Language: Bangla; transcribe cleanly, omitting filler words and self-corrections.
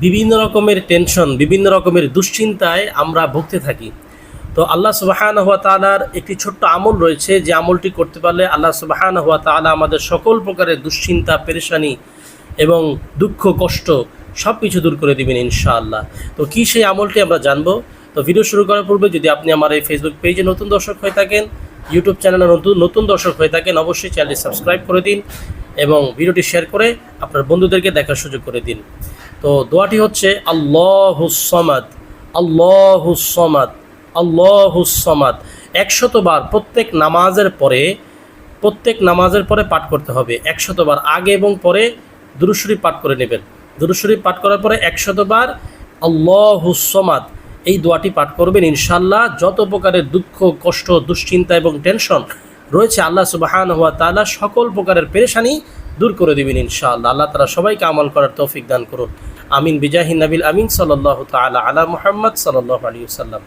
বিভিন্ন রকমের টেনশন, বিভিন্ন রকমের দুশ্চিন্তায় আমরা ভুগতে থাকি। তো আল্লাহ সুবহানাহু ওয়া তাআলার একটি ছোট্ট আমল রয়েছে, যে আমলটি করতে পারলে আল্লাহ সুবহানাহু ওয়া তাআলা আমাদের সকল প্রকারের দুশ্চিন্তা, পেরেশানি এবং দুঃখ কষ্ট সব কিছু দূর করে দেবেন ইনশাআল্লাহ। তো কী সেই আমলটি আমরা জানবো। তো ভিডিও শুরু করার পূর্বে যদি আপনি আমার এই ফেসবুক পেজে নতুন দর্শক হয়ে থাকেন, ইউটিউব চ্যানেলে নতুন দর্শক হয়ে থাকেন, অবশ্যই চ্যানেলটি সাবস্ক্রাইব করে দিন এবং ভিডিওটি শেয়ার করে আপনার বন্ধুদেরকে দেখার সুযোগ করে দিন। তো দোয়াটি হচ্ছে আল্লাহুস সামাদ, আল্লাহুস সামাদ, আল্লাহুস সামাদ। 100 বার প্রত্যেক নামাজের পরে পাঠ করতে হবে। 100 বার আগে এবং পরে দুরূদ শরীফ পাঠ করে নেবেন। দুরূদ শরীফ পাঠ করার পরে 100 বার আল্লাহুস সামাদ এই দোয়াটি পাঠ করবেন। ইনশাআল্লাহ যত প্রকারের দুঃখ কষ্ট দুশ্চিন্তা এবং টেনশন রয়েছে আল্লাহ সুবহানাহু ওয়া তাআলা সকল প্রকারের পেরেশানি দূর করে দেবেন ইনশাআল্লাহ। আল্লাহ তাআলা সবাইকে আমল করার তৌফিক দান করুন। আমিন বিজাহি নবিল আমিন সাল্লাল্লাহু তাআলা আলা মুহাম্মদ সাল্লাল্লাহু আলাইহি ওয়াসাল্লাম।